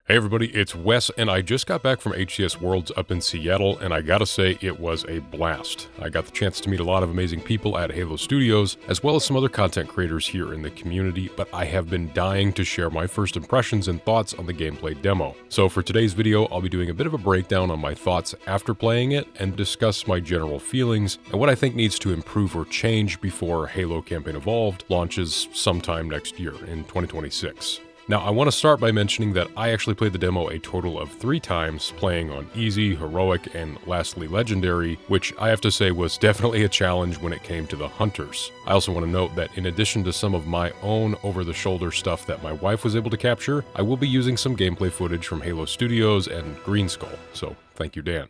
Hey everybody, it's Wes, and I just got back from HCS Worlds up in Seattle, and I gotta say, it was a blast. I got the chance to meet a lot of amazing people at Halo Studios, as well as some other content creators here in the community, but I have been dying to share my first impressions and thoughts on the gameplay demo. So for today's video, I'll be doing a bit of a breakdown on my thoughts after playing it, and discuss my general feelings, and what I think needs to improve or change before Halo Campaign Evolved launches sometime next year, in 2026. Now, I want to start by mentioning that I actually played the demo a total of 3 times, playing on Easy, Heroic, and lastly Legendary, which I have to say was definitely a challenge when it came to the Hunters. I also want to note that in addition to some of my own over-the-shoulder stuff that my wife was able to capture, I will be using some gameplay footage from Halo Studios and Green Skull, so thank you, Dan.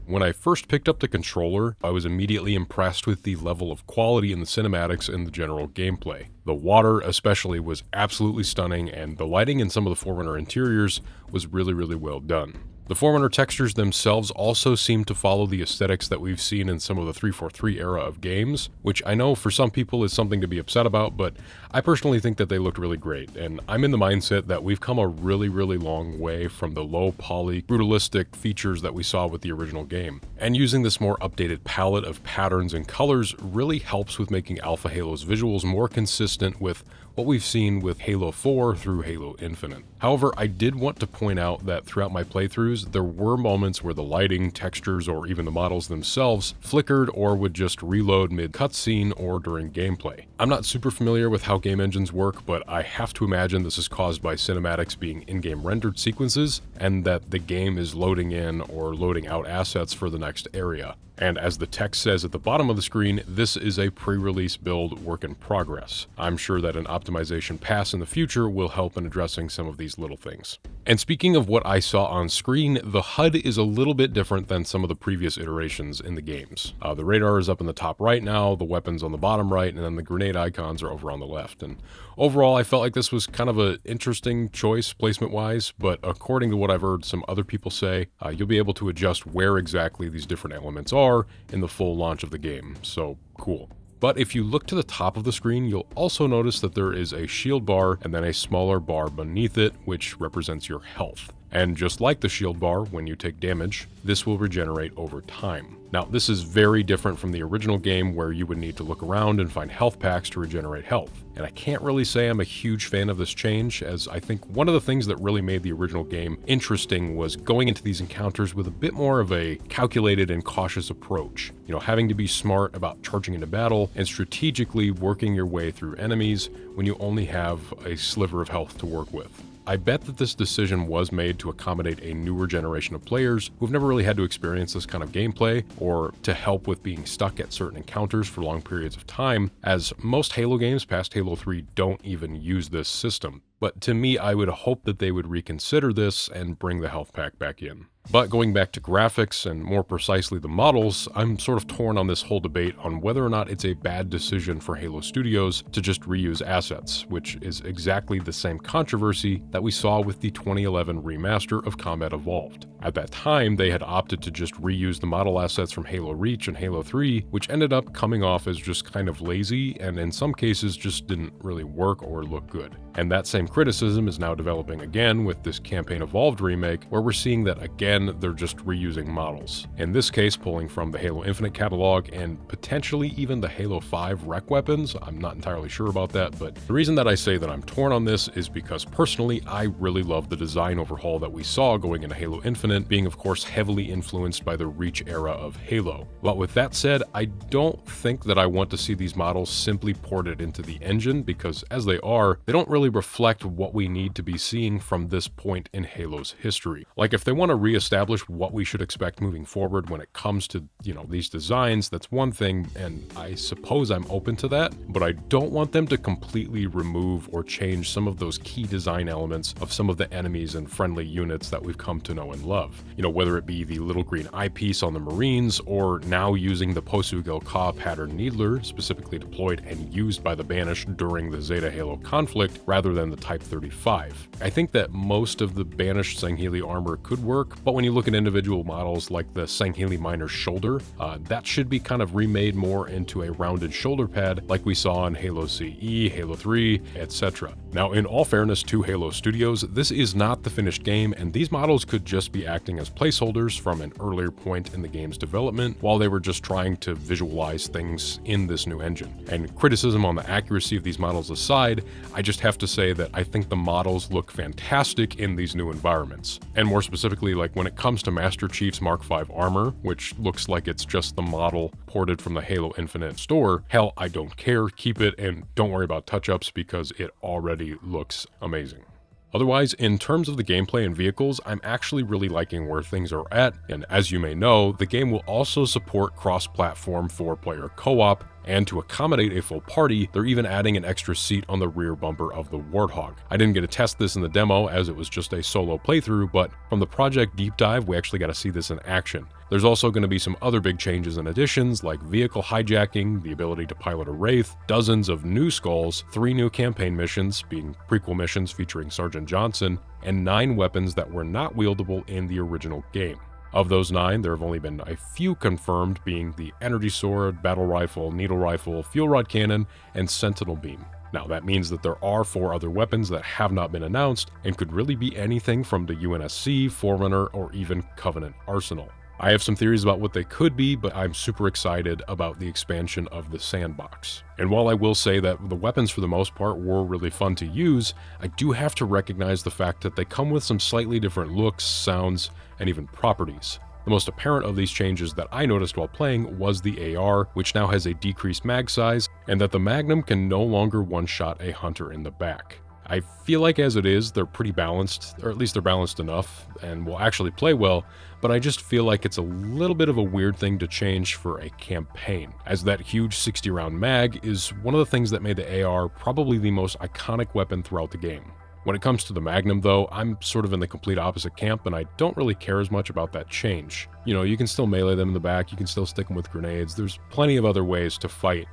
When I first picked up the controller, I was immediately impressed with the level of quality in the cinematics and the general gameplay. The water especially was absolutely stunning, and the lighting in some of the Forerunner interiors was really well done. The Forerunner textures themselves also seem to follow the aesthetics that we've seen in some of the 343 era of games, which I know for some people is something to be upset about, but I personally think that they looked really great, and I'm in the mindset that we've come a really long way from the low poly, brutalistic features that we saw with the original game. And using this more updated palette of patterns and colors really helps with making Alpha Halo's visuals more consistent with what we've seen with Halo 4 through Halo Infinite. However, I did want to point out that throughout my playthroughs, there were moments where the lighting, textures, or even the models themselves flickered or would just reload mid-cutscene or during gameplay. I'm not super familiar with how game engines work, but I have to imagine this is caused by cinematics being in-game rendered sequences, and that the game is loading in or loading out assets for the next area. And as the text says at the bottom of the screen, this is a pre-release build work in progress. I'm sure that an optimization pass in the future will help in addressing some of these little things. And speaking of what I saw on screen, the HUD is a little bit different than some of the previous iterations in the games. The radar is up in the top right now, the weapons on the bottom right, and then the grenade icons are over on the left. And overall, I felt like this was kind of an interesting choice placement-wise, but according to what I've heard some other people say, you'll be able to adjust where exactly these different elements are in the full launch of the game, so cool. But if you look to the top of the screen, you'll also notice that there is a shield bar and then a smaller bar beneath it, which represents your health. And just like the shield bar, when you take damage, this will regenerate over time. Now, this is very different from the original game where you would need to look around and find health packs to regenerate health. And I can't really say I'm a huge fan of this change, as I think one of the things that really made the original game interesting was going into these encounters with a bit more of a calculated and cautious approach. You know, having to be smart about charging into battle and strategically working your way through enemies when you only have a sliver of health to work with. I bet that this decision was made to accommodate a newer generation of players who've never really had to experience this kind of gameplay, or to help with being stuck at certain encounters for long periods of time, as most Halo games past Halo 3 don't even use this system. But to me, I would hope that they would reconsider this and bring the health pack back in. But going back to graphics, and more precisely the models, I'm sort of torn on this whole debate on whether or not it's a bad decision for Halo Studios to just reuse assets, which is exactly the same controversy that we saw with the 2011 remaster of Combat Evolved. At that time, they had opted to just reuse the model assets from Halo Reach and Halo 3, which ended up coming off as just kind of lazy, and in some cases just didn't really work or look good. And that same criticism is now developing again with this Campaign Evolved remake, where we're seeing that again they're just reusing models. In this case, pulling from the Halo Infinite catalog and potentially even the Halo 5 rec weapons. I'm not entirely sure about that, but the reason that I say that I'm torn on this is because personally I really love the design overhaul that we saw going into Halo Infinite, being of course heavily influenced by the Reach era of Halo. But with that said, I don't think that I want to see these models simply ported into the engine, because as they are, they don't really reflect what we need to be seeing from this point in Halo's history. Like, if they want to reestablish what we should expect moving forward when it comes to, these designs, that's one thing, and I suppose I'm open to that, but I don't want them to completely remove or change some of those key design elements of some of the enemies and friendly units that we've come to know and love. Whether it be the little green eyepiece on the Marines, or now using the Posu Gil-Ka pattern Needler, specifically deployed and used by the Banished during the Zeta Halo conflict, rather than the Type 35. I think that most of the Banished Sangheili armor could work, but when you look at individual models like the Sangheili Miner's shoulder, that should be kind of remade more into a rounded shoulder pad like we saw in Halo CE, Halo 3, etc. Now, in all fairness to Halo Studios, this is not the finished game, and these models could just be acting as placeholders from an earlier point in the game's development while they were just trying to visualize things in this new engine. And criticism on the accuracy of these models aside, I just have to say that I think the models look fantastic in these new environments. And more specifically, like when it comes to Master Chief's Mark V armor, which looks like it's just the model ported from the Halo Infinite store, hell, I don't care, keep it, and don't worry about touch-ups because it already looks amazing. Otherwise, in terms of the gameplay and vehicles, I'm actually really liking where things are at, and as you may know, the game will also support cross-platform 4-player co-op, and to accommodate a full party, they're even adding an extra seat on the rear bumper of the Warthog. I didn't get to test this in the demo as it was just a solo playthrough, but from the project deep dive, we actually got to see this in action. There's also going to be some other big changes and additions like vehicle hijacking, the ability to pilot a Wraith, dozens of new skulls, 3 new campaign missions, being prequel missions featuring Sergeant Johnson, and 9 weapons that were not wieldable in the original game. Of those 9, there have only been a few confirmed, being the Energy Sword, Battle Rifle, Needle Rifle, Fuel Rod Cannon, and Sentinel Beam. Now, that means that there are 4 other weapons that have not been announced, and could really be anything from the UNSC, Forerunner, or even Covenant Arsenal. I have some theories about what they could be, but I'm super excited about the expansion of the sandbox. And while I will say that the weapons for the most part were really fun to use, I do have to recognize the fact that they come with some slightly different looks, sounds, and even properties. The most apparent of these changes that I noticed while playing was the AR, which now has a decreased mag size, and that the Magnum can no longer one-shot a hunter in the back. I feel like as it is, they're pretty balanced, or at least they're balanced enough, and will actually play well, but I just feel like it's a little bit of a weird thing to change for a campaign, as that huge 60-round mag is one of the things that made the AR probably the most iconic weapon throughout the game. When it comes to the Magnum though, I'm sort of in the complete opposite camp, and I don't really care as much about that change. You know, you can still melee them in the back, you can still stick them with grenades, there's plenty of other ways to fight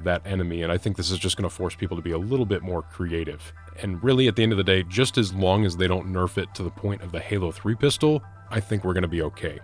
that enemy, and I think this is just going to force people to be a little bit more creative. And really, at the end of the day, just as long as they don't nerf it to the point of the Halo 3 pistol, I think we're going to be okay.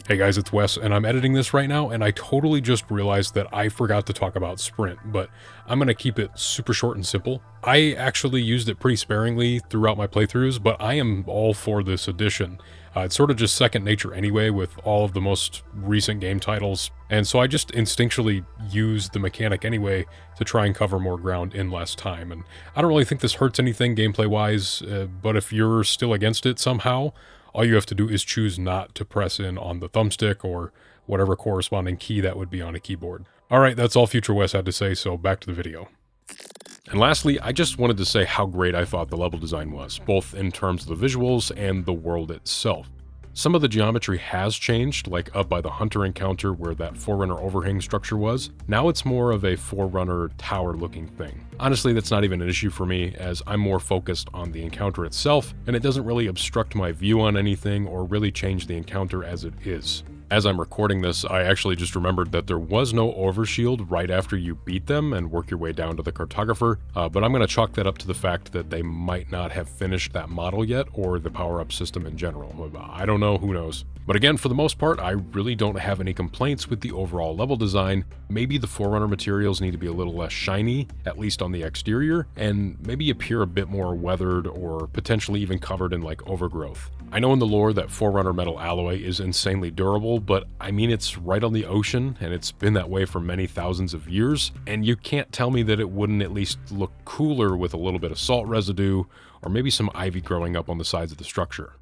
Hey guys, it's Wes, and I'm editing this right now, and I totally just realized that I forgot to talk about Sprint, but I'm going to keep it super short and simple. I actually used it pretty sparingly throughout my playthroughs, but I am all for this addition. It's sort of just second nature anyway with all of the most recent game titles, and so I just instinctually use the mechanic anyway to try and cover more ground in less time. And I don't really think this hurts anything gameplay-wise, but if you're still against it somehow, all you have to do is choose not to press in on the thumbstick or whatever corresponding key that would be on a keyboard. Alright, that's all Future Wes had to say, so back to the video. And lastly, I just wanted to say how great I thought the level design was, both in terms of the visuals and the world itself. Some of the geometry has changed, like up by the Hunter encounter where that Forerunner overhang structure was. Now it's more of a Forerunner tower-looking thing. Honestly, that's not even an issue for me, as I'm more focused on the encounter itself, and it doesn't really obstruct my view on anything or really change the encounter as it is. As I'm recording this, I actually just remembered that there was no overshield right after you beat them and work your way down to the cartographer, but I'm going to chalk that up to the fact that they might not have finished that model yet, or the power-up system in general. I don't know, who knows. But again, for the most part, I really don't have any complaints with the overall level design. Maybe the Forerunner materials need to be a little less shiny, at least on the exterior, and maybe appear a bit more weathered or potentially even covered in like overgrowth. I know in the lore that Forerunner metal alloy is insanely durable, but I mean it's right on the ocean and it's been that way for many thousands of years, and you can't tell me that it wouldn't at least look cooler with a little bit of salt residue or maybe some ivy growing up on the sides of the structure.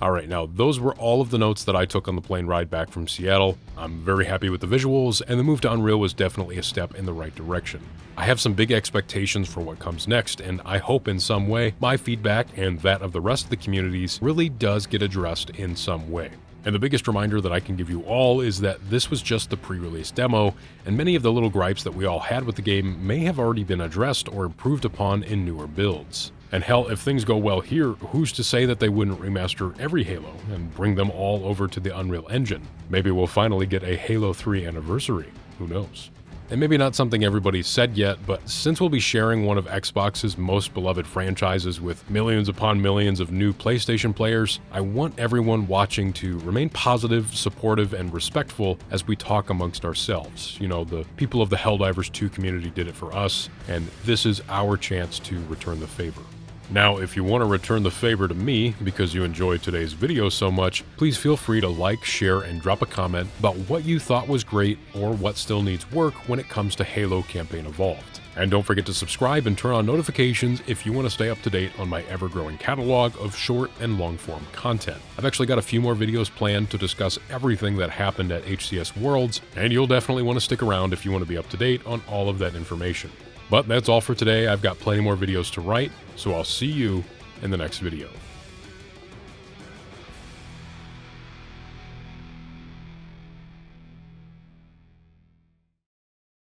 Alright, now those were all of the notes that I took on the plane ride back from Seattle. I'm very happy with the visuals, and the move to Unreal was definitely a step in the right direction. I have some big expectations for what comes next, and I hope in some way my feedback and that of the rest of the communities really does get addressed in some way. And the biggest reminder that I can give you all is that this was just the pre-release demo, and many of the little gripes that we all had with the game may have already been addressed or improved upon in newer builds. And hell, if things go well here, who's to say that they wouldn't remaster every Halo and bring them all over to the Unreal Engine? Maybe we'll finally get a Halo 3 anniversary. Who knows? And maybe not something everybody's said yet, but since we'll be sharing one of Xbox's most beloved franchises with millions upon millions of new PlayStation players, I want everyone watching to remain positive, supportive, and respectful as we talk amongst ourselves. You know, the people of the Helldivers 2 community did it for us, and this is our chance to return the favor. Now, if you want to return the favor to me because you enjoyed today's video so much, please feel free to like, share, and drop a comment about what you thought was great or what still needs work when it comes to Halo Campaign Evolved. And don't forget to subscribe and turn on notifications if you want to stay up to date on my ever-growing catalog of short and long-form content. I've actually got a few more videos planned to discuss everything that happened at HCS Worlds, and you'll definitely want to stick around if you want to be up to date on all of that information. But that's all for today. I've got plenty more videos to write, so I'll see you in the next video.